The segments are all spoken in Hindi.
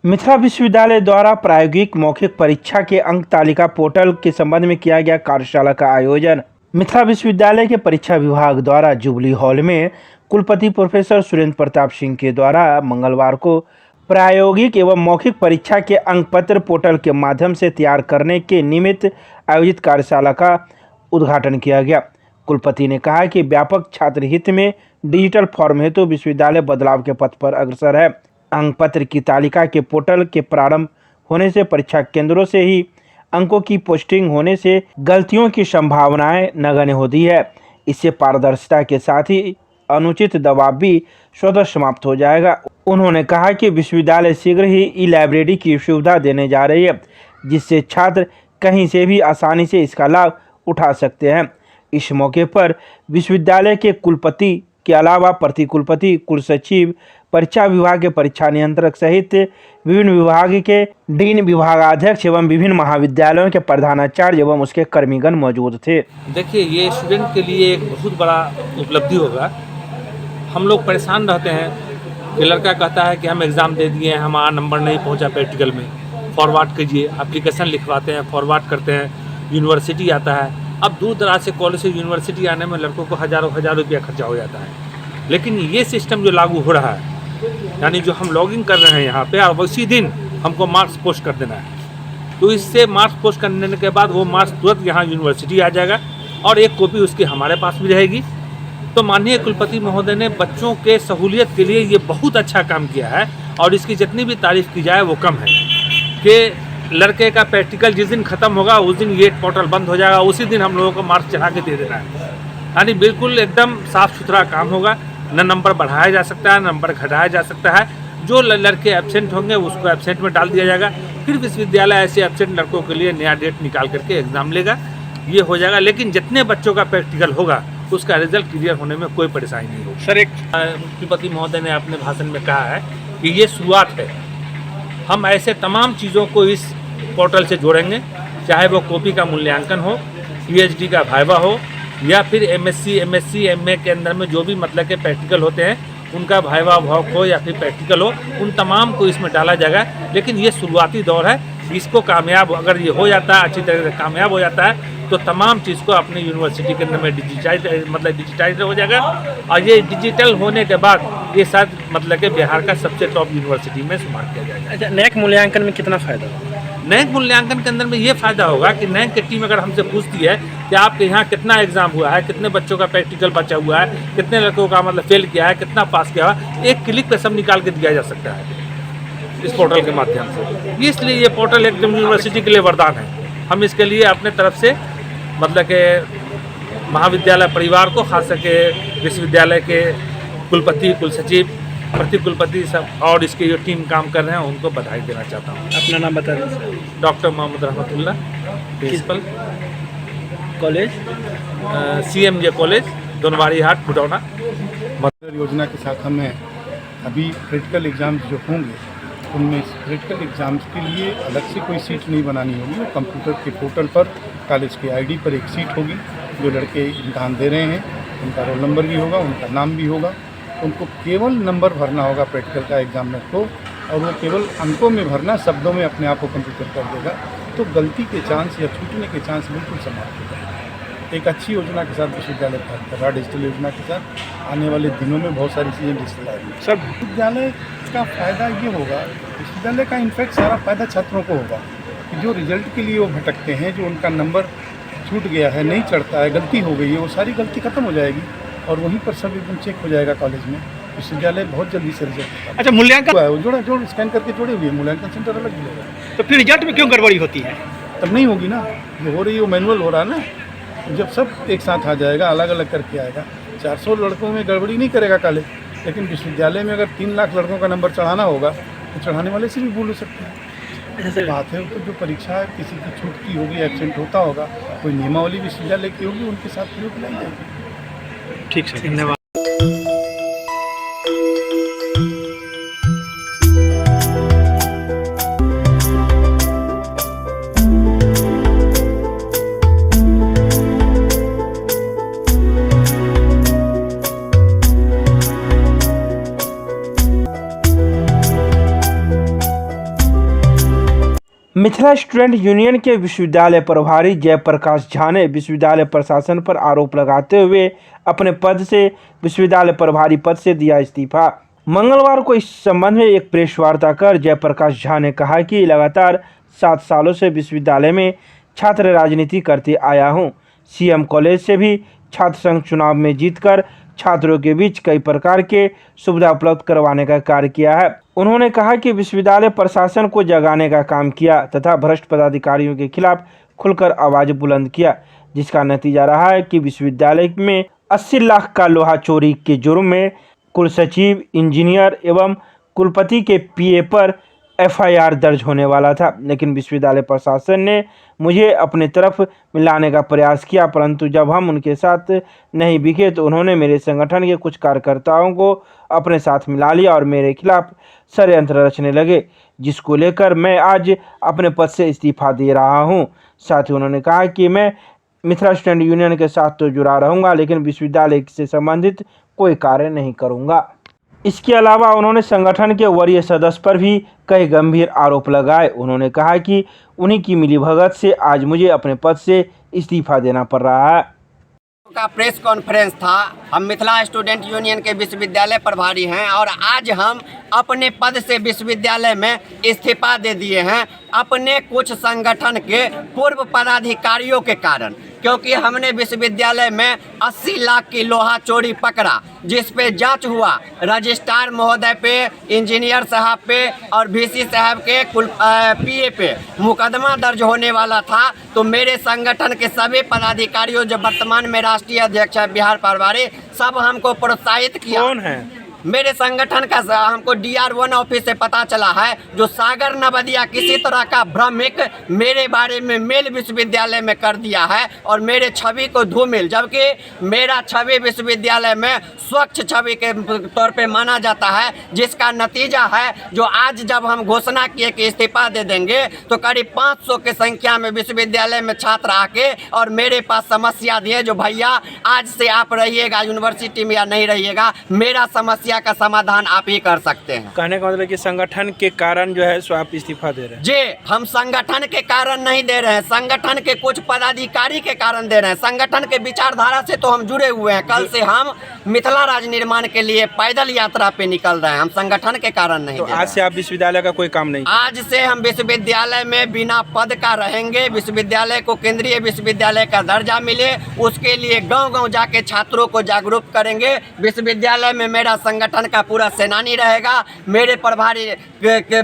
मिथिला विश्वविद्यालय द्वारा प्रायोगिक मौखिक परीक्षा के अंक तालिका पोर्टल के संबंध में किया गया कार्यशाला का आयोजन मिथिला विश्वविद्यालय के परीक्षा विभाग द्वारा जुबली हॉल में कुलपति प्रोफेसर सुरेंद्र प्रताप सिंह के द्वारा मंगलवार को प्रायोगिक एवं मौखिक परीक्षा के अंक पत्र पोर्टल के माध्यम से तैयार करने के निमित्त आयोजित कार्यशाला का उद्घाटन किया गया। कुलपति ने कहा कि व्यापक छात्र हित में डिजिटल फॉर्म हेतु विश्वविद्यालय बदलाव के पथ पर अग्रसर है। अंक पत्र की तालिका के पोर्टल के प्रारंभ होने से परीक्षा केंद्रों से ही अंकों की पोस्टिंग होने से गलतियों की संभावनाएं नगण्य होती है। इससे पारदर्शिता के साथ ही अनुचित दबाव भी स्वतः समाप्त हो जाएगा। उन्होंने कहा कि विश्वविद्यालय शीघ्र ही ई लाइब्रेरी की सुविधा देने जा रही है, जिससे छात्र कहीं से भी आसानी से इसका लाभ उठा सकते हैं। इस मौके पर विश्वविद्यालय के कुलपति के अलावा प्रतिकुलपति, कुलसचिव, परीक्षा विभाग के परीक्षा नियंत्रक सहित विभिन्न विभाग के डीन, विभागाध्यक्ष एवं विभिन्न महाविद्यालयों के प्रधानाचार्य एवं उसके कर्मीगण मौजूद थे। देखिए, ये स्टूडेंट के लिए एक बहुत बड़ा उपलब्धि होगा। हम लोग परेशान रहते हैं कि लड़का कहता है कि हम एग्ज़ाम दे दिए, हमारा नंबर नहीं पहुंचा प्रैक्टिकल में, फॉरवर्ड कीजिए। एप्लीकेशन लिखवाते हैं, फॉरवर्ड करते हैं, यूनिवर्सिटी आता है। अब दूर दराज से कॉलेज से यूनिवर्सिटी आने में लड़कों को हज़ारों रुपया खर्चा हो जाता है। लेकिन ये सिस्टम जो लागू हो रहा है, यानी जो हम लॉगिंग कर रहे हैं यहाँ पे, और उसी दिन हमको मार्क्स पोस्ट कर देना है, तो इससे मार्क्स पोस्ट करने के बाद वो मार्क्स तुरंत यहाँ यूनिवर्सिटी आ जाएगा और एक कॉपी उसकी हमारे पास भी रहेगी। तो माननीय कुलपति महोदय ने बच्चों के सहूलियत के लिए ये बहुत अच्छा काम किया है और इसकी जितनी भी तारीफ़ की जाए वो कम है कि लड़के का प्रैक्टिकल जिस दिन ख़त्म होगा उस दिन ये पोर्टल बंद हो जाएगा, उसी दिन हम लोगों को मार्क्स चढ़ा के दे देना है। यानी बिल्कुल एकदम साफ़ सुथरा काम होगा। न नंबर बढ़ाया जा सकता है, नंबर घटाया जा सकता है। जो लड़के एब्सेंट होंगे उसको एब्सेंट में डाल दिया जाएगा। फिर विश्वविद्यालय ऐसे एब्सेंट लड़कों के लिए नया डेट निकाल करके एग्ज़ाम लेगा, ये हो जाएगा। लेकिन जितने बच्चों का प्रैक्टिकल होगा उसका रिजल्ट क्लियर होने में कोई परेशानी नहीं होगी। सर, एक कुलपति महोदय ने अपने भाषण में कहा है कि ये शुरुआत है। हम ऐसे तमाम चीज़ों को इस पोर्टल से जोड़ेंगे, चाहे वो कॉपी का मूल्यांकन हो, पीएचडी का वाइवा हो, या फिर एमएससी, एमए के अंदर में जो भी मतलब के प्रैक्टिकल होते हैं उनका वाइवा वॉक हो या फिर प्रैक्टिकल हो, उन तमाम को इसमें डाला जाएगा। लेकिन ये शुरुआती दौर है। इसको कामयाब अगर ये हो जाता है, अच्छी तरह से कामयाब हो जाता है, तो तमाम चीज़ को अपने यूनिवर्सिटी के अंदर में डिजिटाइज हो जाएगा। और ये डिजिटल होने के बाद ये शायद मतलब कि बिहार का सबसे टॉप यूनिवर्सिटी में शुमार किया जाएगा। अच्छा, नैक मूल्यांकन में कितना फ़ायदा होगा? नैक मूल्यांकन के अंदर में ये फ़ायदा होगा कि नैक की टीम अगर हमसे पूछती है कि आपके यहाँ कितना एग्ज़ाम हुआ है, कितने बच्चों का प्रैक्टिकल बचा हुआ है, कितने लड़कों का मतलब फेल किया है, कितना पास किया है, एक क्लिक पे सब निकाल के दिया जा सकता है इस पोर्टल के माध्यम से। इसलिए ये पोर्टल एकदम यूनिवर्सिटी के लिए वरदान है। हम इसके लिए अपने तरफ से मतलब के महाविद्यालय परिवार को, खास करके विश्वविद्यालय के कुलपति, कुलसचिव, प्रतिकुलपति सब और इसके जो टीम काम कर रहे हैं उनको बधाई देना चाहता हूँ। अपना नाम बता दें सर। डॉक्टर मोहम्मद रहमतुल्लाह, principal, college CMJ college, Donwari हाट, बुटौना। योजना के साथ हमें अभी प्रैक्टिकल एग्ज़ाम्स जो होंगे उनमें प्रैक्टिकल एग्ज़ाम्स के लिए अलग से कोई सीट नहीं बनानी होगी। वो कंप्यूटर के पोर्टल पर कॉलेज के ID पर एक सीट होगी। जो लड़के इम्तहान दे रहे हैं उनका रोल नंबर भी होगा, उनका नाम भी होगा। उनको केवल नंबर भरना होगा प्रैक्टिकल का एग्जामिनर को, और वो केवल अंकों में भरना, शब्दों में अपने आप को कंप्यूटर कर देगा। तो गलती के चांस या छूटने के चांस बिल्कुल समाप्त हो जाएंगे। एक अच्छी योजना के साथ विश्वविद्यालय कार्य कर रहा, डिजिटल योजना के साथ आने वाले दिनों में बहुत सारी चीज़ें डिजिटल आएंगी। सर, विश्वविद्यालय का फ़ायदा ये होगा, विश्वविद्यालय का इनफैक्ट सारा फ़ायदा छात्रों को होगा कि जो रिजल्ट के लिए वो भटकते हैं, जो उनका नंबर छूट गया है, नहीं चढ़ता है, गलती हो गई है, वो सारी गलती खत्म हो जाएगी और वहीं पर सब एकदम चेक हो जाएगा कॉलेज में। विश्वविद्यालय बहुत जल्दी से रिजल्ट। अच्छा, मूल्यांकन है वो जोड़ स्कैन करके जोड़े हुए, मूल्यांकन सेंटर अलग मिलेगा। तो फिर रिजल्ट में क्यों गड़बड़ी होती है? तब नहीं होगी ना, जो हो रही है वो मैनुअल हो रहा है ना। जब सब एक साथ आ जाएगा, अलग अलग करके आएगा। 400 लड़कों में गड़बड़ी नहीं करेगा कॉलेज, लेकिन विश्वविद्यालय में अगर 3 लाख लड़कों का नंबर चढ़ाना होगा तो चढ़ाने वाले से भी भूल हो सकती है। ऐसे बात है। तो जो परीक्षा है किसी की छूट की होगी, एब्सेंट होता होगा, कोई नियमावली विश्वविद्यालय की होगी, उनके साथ प्रयोग लाई जाएगी। ठीक है, धन्यवाद। मिथिला स्टूडेंट यूनियन के विश्वविद्यालय प्रभारी जयप्रकाश झा ने विश्वविद्यालय प्रशासन पर आरोप लगाते हुए अपने पद से विश्वविद्यालय प्रभारी पद से दिया इस्तीफा। मंगलवार को इस संबंध में एक प्रेस वार्ता कर जयप्रकाश झा ने कहा कि लगातार 7 सालों से विश्वविद्यालय में छात्र राजनीति करते आया हूं। सीएम कॉलेज से भी छात्र संघ चुनाव में जीतकर छात्रों के बीच कई प्रकार के सुविधा उपलब्ध करवाने का कार्य किया है। उन्होंने कहा कि विश्वविद्यालय प्रशासन को जगाने का काम किया तथा भ्रष्ट पदाधिकारियों के खिलाफ खुलकर आवाज बुलंद किया, जिसका नतीजा रहा है कि विश्वविद्यालय में 80 लाख का लोहा चोरी के जुर्म में कुलसचिव, इंजीनियर एवं कुलपति के पीए पर एफआईआर दर्ज होने वाला था, लेकिन विश्वविद्यालय प्रशासन ने मुझे अपने तरफ मिलाने का प्रयास किया, परंतु जब हम उनके साथ नहीं दिखे तो उन्होंने मेरे संगठन के कुछ कार्यकर्ताओं को अपने साथ मिला लिया और मेरे खिलाफ षड्यंत्र रचने लगे, जिसको लेकर मैं आज अपने पद से इस्तीफा दे रहा हूं। साथ ही उन्होंने कहा कि मैं मिथिला स्टूडेंट यूनियन के साथ तो जुड़ा रहूंगा, लेकिन विश्वविद्यालय से संबंधित कोई कार्य नहीं करूंगा। इसके अलावा उन्होंने संगठन के वरीय सदस्य पर भी कई गंभीर आरोप लगाए। उन्होंने कहा कि उन्हीं की मिलीभगत से आज मुझे अपने पद से इस्तीफा देना पड़ रहा है। का प्रेस कॉन्फ्रेंस था। हम मिथिला स्टूडेंट यूनियन के विश्वविद्यालय प्रभारी हैं और आज हम अपने पद से विश्वविद्यालय में इस्तीफा दे दिए हैं अपने कुछ संगठन के पूर्व पदाधिकारियों के कारण, क्योंकि हमने विश्वविद्यालय में 80 लाख की लोहा चोरी पकड़ा, जिस पे जांच हुआ रजिस्ट्रार महोदय पे, इंजीनियर साहब पे और वीसी साहब के पीए पे मुकदमा दर्ज होने वाला था। तो मेरे संगठन के सभी पदाधिकारियों जो वर्तमान में राष्ट्रीय अध्यक्ष है बिहार प्रभारी, सब हमको प्रोत्साहित किया। कौन है? मेरे संगठन का हमको DR1 ऑफिस से पता चला है जो सागर नवदिया किसी तरह का भ्रमिक मेरे बारे में मेल विश्वविद्यालय में कर दिया है और मेरे छवि को धूमिल, जबकि मेरा छवि विश्वविद्यालय में स्वच्छ छवि के तौर पे माना जाता है, जिसका नतीजा है जो आज जब हम घोषणा किए कि इस्तीफा दे देंगे तो करीब 500 की संख्या में विश्वविद्यालय में छात्र आके और मेरे पास समस्या दिए जो भैया आज से आप रहिएगा यूनिवर्सिटी में या नहीं रहिएगा, मेरा समस्या का समाधान आप ही कर सकते हैं। कहने का मतलब कि संगठन के कारण जो है सो आप इस्तीफा दे रहे हैं? जी, हम संगठन के कारण नहीं दे रहे हैं, संगठन के कुछ पदाधिकारी के कारण दे रहे हैं। संगठन के विचारधारा से तो हम जुड़े हुए हैं। कल से हम मिथिला राज निर्माण के लिए पैदल यात्रा पे निकल रहे हैं, हम संगठन के कारण नहीं। तो आज से आप विश्वविद्यालय का कोई काम नहीं? आज से हम विश्वविद्यालय में बिना पद का रहेंगे। विश्वविद्यालय को केंद्रीय विश्वविद्यालय का दर्जा मिले, उसके लिए गांव-गांव जाके छात्रों को जागरूक करेंगे। विश्वविद्यालय में मेरा संगठन का पूरा सेनानी रहेगा। मेरे प्रभारी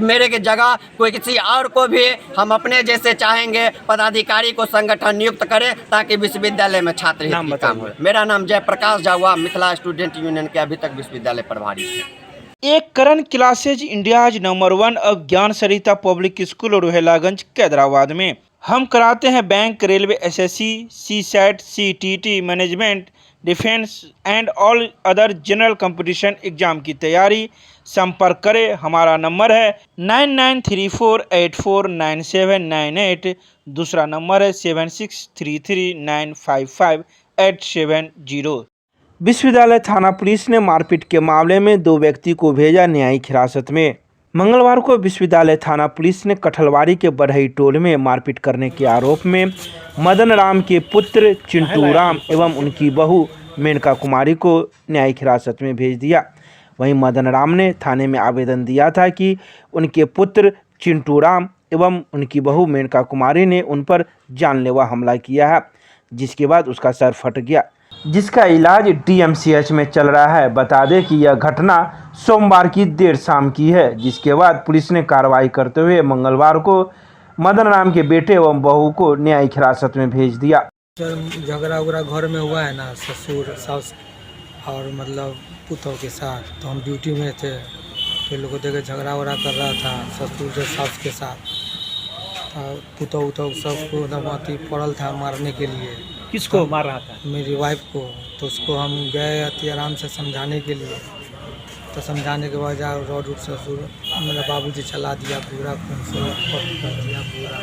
मेरे की जगह कोई किसी और को भी हम अपने जैसे चाहेंगे पदाधिकारी को संगठन नियुक्त करें ताकि विश्वविद्यालय में छात्र हित की काम हो। मेरा नाम जयप्रकाश झा हुआ, मिथिला स्टूडेंट यूनियन के अभी तक विश्वविद्यालय प्रभारी है। एक करण क्लासेज इंडियाज नंबर 1 अब ज्ञान सरिता पब्लिक स्कूल रोहेलागंज कैदराबाद में हम कराते हैं bank, railway, SSC, CSAT, CTT, management, defence and all other general competition exam की तैयारी। संपर्क करें, हमारा नंबर है 9934849798, दूसरा नंबर है 7633955870। विश्वविद्यालय थाना पुलिस ने मारपीट के मामले में 2 व्यक्ति को भेजा न्यायिक हिरासत में। मंगलवार को विश्वविद्यालय थाना पुलिस ने कठलवाड़ी के बढ़ई टोल में मारपीट करने के आरोप में मदन राम के पुत्र चिंटू राम एवं उनकी बहू मेनका कुमारी को न्यायिक हिरासत में भेज दिया। वहीं मदन राम ने थाने में आवेदन दिया था कि उनके पुत्र चिंटू राम एवं उनकी बहू मेनका कुमारी ने उन पर जानलेवा हमला किया है, जिसके बाद उसका सर फट गया, जिसका इलाज DMCH में चल रहा है। बता दें कि यह घटना सोमवार की देर शाम की है, जिसके बाद पुलिस ने कार्रवाई करते हुए मंगलवार को मदन राम के बेटे एवं बहू को न्यायिक हिरासत में भेज दिया। झगड़ा उगड़ा घर में हुआ है ना, ससुर सास और मतलब पुतों के साथ, तो हम ड्यूटी में थे तो लोगों को देखे झगड़ा उगड़ा कर रहा था ससुर से सास के साथ, पुतों सबको दमाती पड़ल था मारने के लिए। किसको मार रहा था? मेरी वाइफ को। तो उसको हम गए अति आराम से समझाने के लिए, तो समझाने के बाद रोड ससुर मेरा बाबूजी चला दिया पूरा, खून से कर दिया पूरा।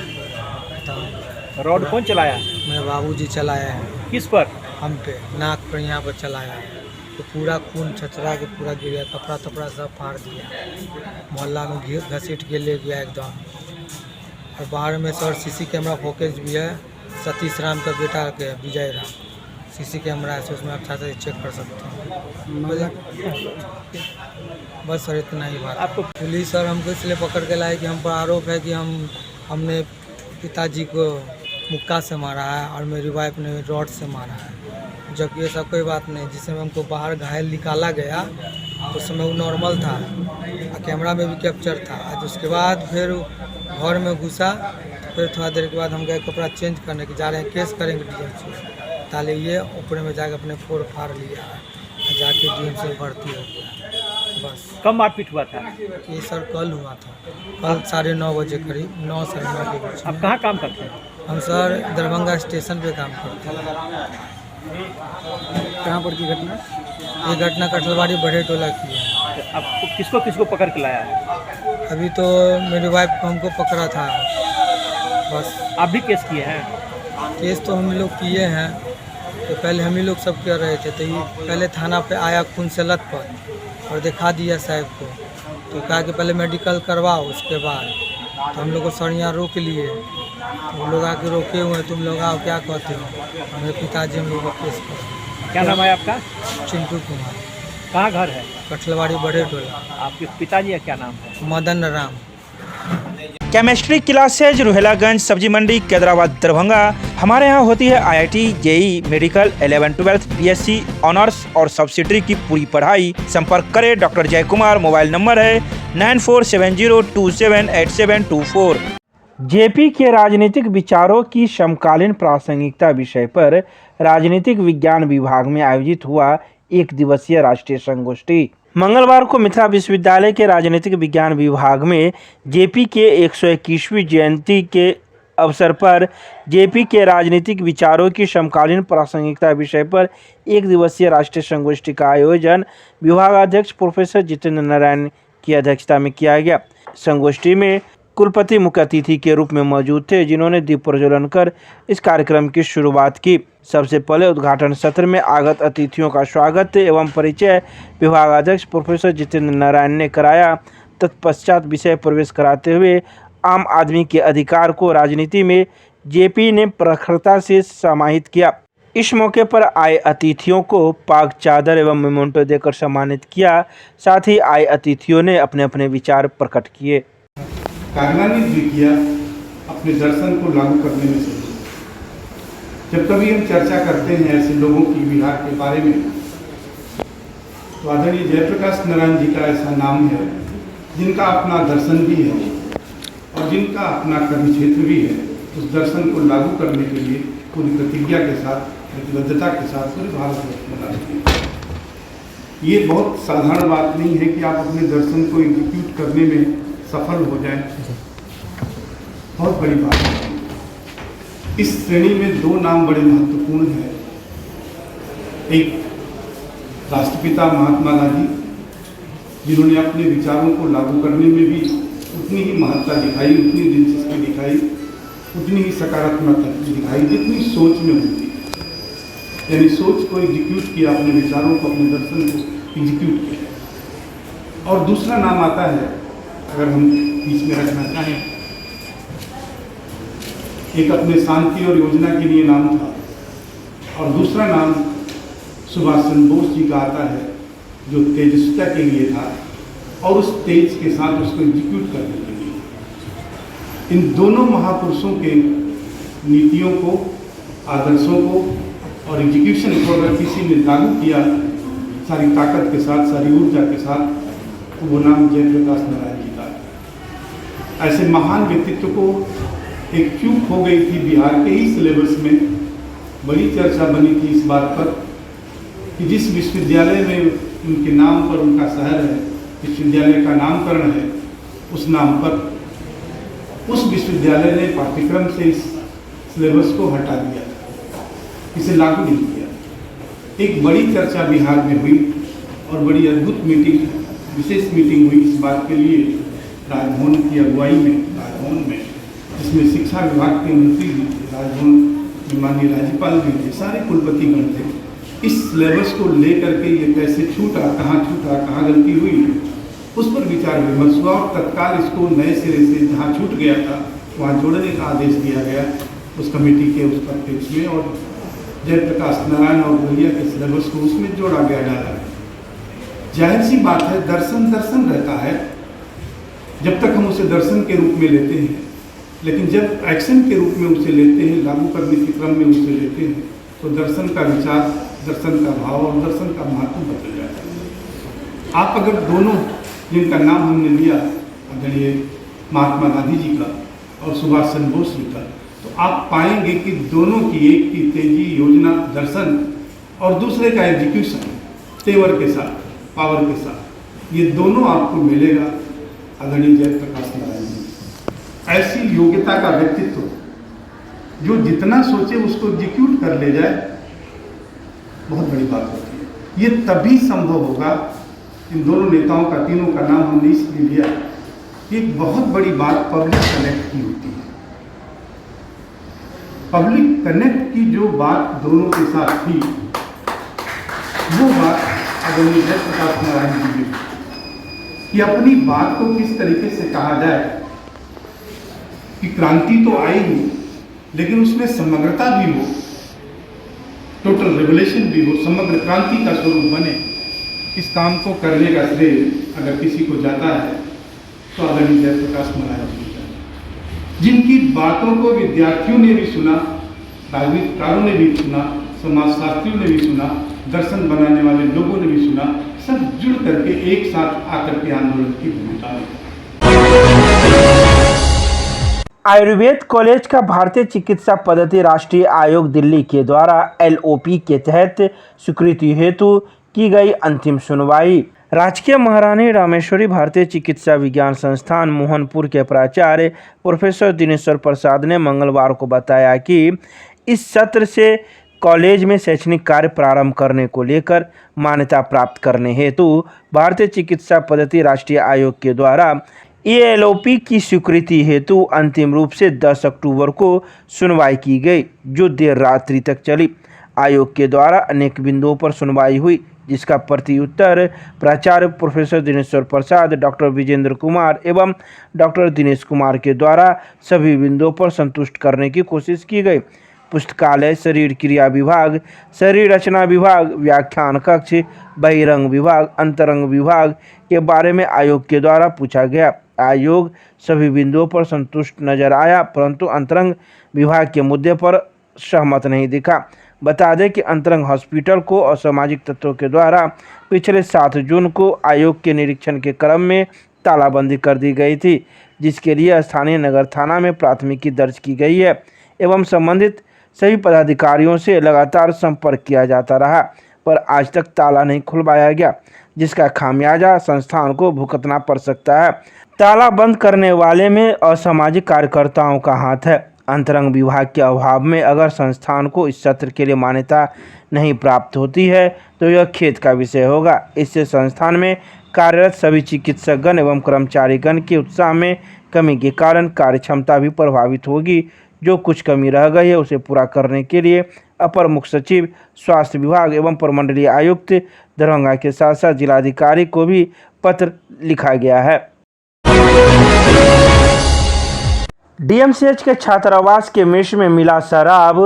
तो रोड कौन चलाया? मेरे बाबूजी चलाया है। किस पर? हम पे, नाक पर यहाँ पर चलाया है। तो पूरा खून छचरा के पूरा गिर गया, कपड़ा सब फाड़ दिया, मोहल्ला में घसीट के ले गया एकदम। और बाहर में सर सीसी कैमरा फोकेज भी है, सतीश राम का बेटा के विजय राम सीसी कैमरा है, उसमें अच्छा से चेक कर सकते हैं। बस सर इतना ही बात। आपको पुलिस सर हमको इसलिए पकड़ के लाए कि हम पर आरोप है कि हमने पिताजी को मुक्का से मारा है और मेरी वाइफ ने रॉड से मारा है, जबकि ऐसा कोई बात नहीं। जिस समय हमको बाहर घायल निकाला गया उस समय वो नॉर्मल था और कैमरा में भी कैप्चर था। आज उसके बाद फिर घर में घुसा, फिर थोड़ा देर के बाद हम गए कपड़ा चेंज करने के, जा रहे हैं केस करेंगे डीएम ताले ये ऊपर में जाकर अपने फोड़ फाड़ लिया है, जाके डीएम से भर्ती हो गया। बस। कब मारपीट हुआ था? ये सर कल हुआ था, कल 9:30 बजे करीब, 9 साढ़े 9 के बीच आप में। कहाँ काम करते हैं? हम सर दरभंगा स्टेशन पे काम करते हैं। कहाँ पर की घटना? ये घटना कठलवाड़ी बढ़े टोला की है। आपको किसको पकड़ के लाया है? अभी तो मेरी वाइफ को हमको पकड़ा था बस। आप भी केस किए हैं? केस तो हम लोग किए हैं, तो पहले हम ही लोग सब कर रहे थे, तो ये पहले थाना पे आया खून से लत पर और दिखा दिया साहब को, तो कहा कि पहले मेडिकल करवाओ उसके बाद। तो हम लोग को सर यहाँ रोक लिए, तो लोग आके रोके हुए हैं, तुम लोग आओ क्या कहते हो। हमारे पिताजी हम लोग को केस कर। क्या नाम है आपका? चिंटू कुमार, कहाँ घर है? कठलवाड़ी बढ़े टोला। आपके पिताजी का क्या नाम है? मदन राम। Chemistry classes Ruhelaganj Sabzi Mandi Qadirabad Darbhanga. हमारे यहाँ होती है IIT, JEE, medical, 11, 12, BSc, honours और सब्सिडरी की पूरी पढ़ाई। संपर्क करें डॉक्टर जय कुमार। मोबाइल नंबर है 9470278724। जेपी के राजनीतिक विचारों की समकालीन प्रासंगिकता विषय पर राजनीतिक विज्ञान विभाग में आयोजित हुआ एक दिवसीय राष्ट्रीय संगोष्ठी। मंगलवार को मिथिला विश्वविद्यालय के राजनीतिक विज्ञान विभाग में जेपी के 121वीं जयंती के अवसर पर जेपी के राजनीतिक विचारों की समकालीन प्रासंगिकता विषय पर एक दिवसीय राष्ट्रीय संगोष्ठी का आयोजन विभागाध्यक्ष प्रोफेसर जितेंद्र नारायण की अध्यक्षता में किया गया। संगोष्ठी में कुलपति मुख्य अतिथि के रूप में मौजूद थे, जिन्होंने दीप प्रज्वलन कर इस कार्यक्रम की शुरुआत की। सबसे पहले उद्घाटन सत्र में आगत अतिथियों का स्वागत एवं परिचय विभागाध्यक्ष प्रोफेसर जितेंद्र नारायण ने कराया। तत्पश्चात विषय प्रवेश कराते हुए आम आदमी के अधिकार को राजनीति में जेपी ने प्रखरता से समाहित किया। इस मौके पर आए अतिथियों को पाक चादर एवं मेमोंटो देकर सम्मानित किया। साथ ही आए अतिथियों ने अपने अपने विचार प्रकट किए। कार्यान्वित भी किया अपने दर्शन को लागू करने में से। जब कभी हम चर्चा करते हैं ऐसे लोगों की बिहार के बारे में, तो आदरणीय जयप्रकाश नारायण जी का ऐसा नाम है जिनका अपना दर्शन भी है और जिनका अपना कर्म क्षेत्र भी है। उस दर्शन को लागू करने के लिए पूरी प्रतिज्ञा के साथ, प्रतिबद्धता के साथ पूरे भारतवर्ष में लागू किया। ये बहुत साधारण बात नहीं है कि आप अपने दर्शन को एग्जीक्यूट करने में सफल हो जाए, बहुत बड़ी बात है। इस श्रेणी में दो नाम बड़े महत्वपूर्ण हैं। एक राष्ट्रपिता महात्मा गांधी, जिन्होंने अपने विचारों को लागू करने में भी उतनी ही महत्ता दिखाई, उतनी दिलचस्पी दिखाई, उतनी ही सकारात्मकता दिखाई जितनी सोच में होती है। यानी सोच को एग्जीक्यूट किया, अपने विचारों को, अपने दर्शन को एग्जीक्यूट किया। और दूसरा नाम आता है, अगर हम बीच में रखना चाहें, एक अपने शांति और योजना के लिए नाम था और दूसरा नाम सुभाष चंद्र बोस जी का आता है, जो तेजस्विता के लिए था और उस तेज के साथ उसको एग्जीक्यूट करने के लिए। इन दोनों महापुरुषों के नीतियों को, आदर्शों को और एग्जीक्यूशन को अगर किसी ने लागू किया सारी ताकत के साथ, सारी ऊर्जा के साथ, तो वो नाम जयप्रकाश नारायण जी का। ऐसे महान व्यक्तित्व को एक चूक हो गई थी बिहार के ही सिलेबस में। बड़ी चर्चा बनी थी इस बात पर कि जिस विश्वविद्यालय में उनके नाम पर उनका शहर है, विश्वविद्यालय का नामकरण है, उस नाम पर उस विश्वविद्यालय ने पाठ्यक्रम से इस सिलेबस को हटा दिया, इसे लागू नहीं किया। एक बड़ी चर्चा बिहार में हुई और बड़ी अद्भुत मीटिंग, विशेष मीटिंग हुई इस बात के लिए राजभवन की अगुवाई में, राजभवन में, जिसमें शिक्षा विभाग के मंत्री भी थे, राजभवन में माननीय राज्यपाल भी थे, सारे कुलपतिगण थे। इस सिलेबस को लेकर के ये कैसे छूटा, कहाँ गलती हुई, उस पर विचार विमर्श हुआ और तत्काल इसको नए सिरे से जहाँ छूट गया था वहाँ जोड़ने का आदेश दिया गया उस कमेटी के उस परिप्रेक्ष में, और जयप्रकाश नारायण और गोलिया के सिलेबस को उसमें जोड़ा गया डाला गया। जाहिर सी बात है, दर्शन दर्शन रहता है जब तक हम उसे दर्शन के रूप में लेते हैं, लेकिन जब एक्शन के रूप में उसे लेते हैं, लागू करने के क्रम में उसे लेते हैं, तो दर्शन का विचार, दर्शन का भाव और दर्शन का महत्व बदल जाता है। आप अगर दोनों जिनका नाम हमने लिया, आदरणीय महात्मा गांधी जी का और सुभाष चंद्र बोस जी का, तो आप पाएंगे कि दोनों की, एक की तेजी, योजना, दर्शन और दूसरे का एग्जीक्यूशन, तेवर के साथ, पावर के साथ, ये दोनों आपको मिलेगा आदरणीय जयप्रकाश नारायण जी। ऐसी योग्यता का व्यक्तित्व जो जितना सोचे उसको एग्जीक्यूट कर ले जाए, बहुत बड़ी बात होती है। ये तभी संभव होगा, इन दोनों नेताओं का, तीनों का नाम हमने इसलिए लिया, एक बहुत बड़ी बात पब्लिक कनेक्ट की होती है। पब्लिक कनेक्ट की जो बात दोनों के साथ थी, वो बात आदरणीय जयप्रकाश नारायण जी की, कि अपनी बात को किस तरीके से कहा जाए कि क्रांति तो आई ही, लेकिन उसमें समग्रता भी हो, टोटल रेवोल्यूशन भी हो, समग्र क्रांति का स्वरूप बने। इस काम को करने का श्रेय अगर किसी को जाता है तो आदरणीय जयप्रकाश नारायण जी का, जिनकी बातों को विद्यार्थियों ने भी सुना, राजनीतिकारों ने भी सुना, समाजशास्त्रियों ने भी सुना, दर्शन बनाने वाले लोगों ने भी सुना, सब जुड़ करके एक साथ आकर के आंदोलन की भूमिका में। आयुर्वेद कॉलेज का भारतीय चिकित्सा पद्धति राष्ट्रीय आयोग दिल्ली के द्वारा LOP के तहत स्वीकृति हेतु की गई अंतिम सुनवाई। राजकीय महारानी रामेश्वरी भारतीय चिकित्सा विज्ञान संस्थान मोहनपुर के प्राचार्य प्रोफेसर दिनेश्वर प्रसाद ने मंगलवार को बताया कि इस सत्र से कॉलेज में शैक्षणिक कार्य प्रारंभ करने को लेकर मान्यता प्राप्त करने हेतु भारतीय चिकित्सा पद्धति राष्ट्रीय आयोग के द्वारा LOP की स्वीकृति हेतु अंतिम रूप से 10 अक्टूबर को सुनवाई की गई, जो देर रात्रि तक चली। आयोग के द्वारा अनेक बिंदुओं पर सुनवाई हुई, जिसका प्रत्युत्तर प्राचार्य प्रोफेसर दिनेश्वर प्रसाद, डॉक्टर विजेंद्र कुमार एवं डॉक्टर दिनेश कुमार के द्वारा सभी बिंदुओं पर संतुष्ट करने की कोशिश की गई। पुस्तकालय, शरीर क्रिया विभाग, शरीर रचना विभाग, व्याख्यान कक्ष, बहिरंग विभाग, अंतरंग विभाग के बारे में आयोग के द्वारा पूछा गया। आयोग सभी बिंदुओं पर संतुष्ट नजर आया, परंतु अंतरंग विभाग के मुद्दे पर सहमत नहीं दिखा। बता दें कि अंतरंग हॉस्पिटल को असामाजिक तत्वों के द्वारा पिछले 7 जून को आयोग के निरीक्षण के क्रम में तालाबंदी कर दी गई थी, जिसके लिए स्थानीय नगर थाना में प्राथमिकी दर्ज की गई है एवं संबंधित सभी पदाधिकारियों से लगातार संपर्क किया जाता रहा, पर आज तक ताला नहीं खुलवाया गया, जिसका खामियाजा संस्थान को भुगतना पड़ सकता है। ताला बंद करने वाले में असामाजिक कार्यकर्ताओं का हाथ है। अंतरंग विभाग के अभाव में अगर संस्थान को इस सत्र के लिए मान्यता नहीं प्राप्त होती है तो यह खेद का विषय होगा। इससे संस्थान में कार्यरत सभी चिकित्सकगण एवं कर्मचारीगण के उत्साह में कमी के कारण कार्यक्षमता भी प्रभावित होगी। जो कुछ कमी रह गई है उसे पूरा करने के लिए अपर मुख्य सचिव स्वास्थ्य विभाग एवं प्रमंडलीय आयुक्त दरभंगा के साथ साथ जिलाधिकारी को भी पत्र लिखा गया है। DMCH के छात्रावास के मेस में मिला शराब,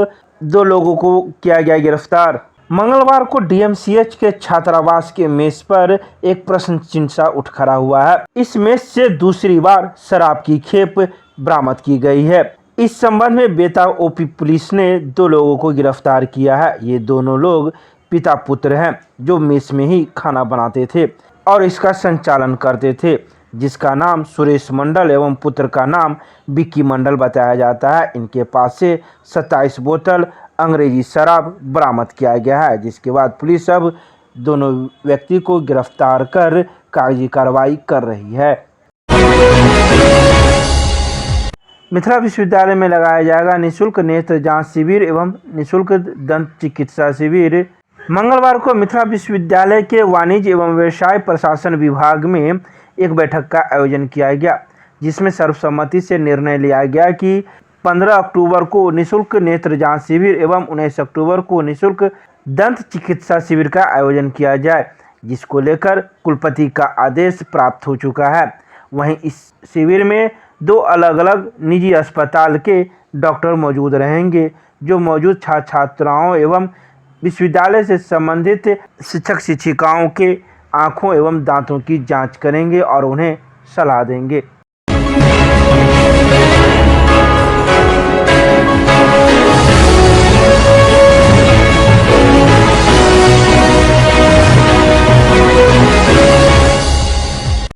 2 लोगों को किया गया गिरफ्तार। मंगलवार को DMCH के छात्रावास के मेस पर एक प्रश्न चिन्ह सा उठ खड़ा हुआ है। इस मेस से दूसरी बार शराब की खेप बरामद की गई है। इस संबंध में बेताब OP पुलिस ने 2 लोगों को गिरफ्तार किया है। ये दोनों लोग पिता पुत्र हैं, जो मेस में ही खाना बनाते थे और इसका संचालन करते थे, जिसका नाम सुरेश मंडल एवं पुत्र का नाम विक्की मंडल बताया जाता है। इनके पास से 27 बोतल अंग्रेजी शराब बरामद किया गया है, जिसके बाद पुलिस अब दोनों व्यक्ति को गिरफ्तार कर कागजी कार्रवाई कर रही है। मिथिला विश्वविद्यालय में लगाया जाएगा निःशुल्क नेत्र जांच शिविर एवं निःशुल्क दंत चिकित्सा शिविर। मंगलवार को मिथिला विश्वविद्यालय के वाणिज्य एवं व्यवसाय प्रशासन विभाग में एक बैठक का आयोजन किया गया, जिसमें सर्वसम्मति से निर्णय लिया गया कि 15 अक्टूबर को निःशुल्क नेत्र जांच शिविर एवं 19 अक्टूबर को निःशुल्क दंत चिकित्सा शिविर का आयोजन किया जाए, जिसको लेकर कुलपति का आदेश प्राप्त हो चुका है। वहीं इस शिविर में 2 अलग अलग निजी अस्पताल के डॉक्टर मौजूद रहेंगे, जो मौजूद छात्र छात्राओं एवं विश्वविद्यालय से संबंधित शिक्षक शिक्षिकाओं के आँखों एवं दांतों की जांच करेंगे और उन्हें सलाह देंगे।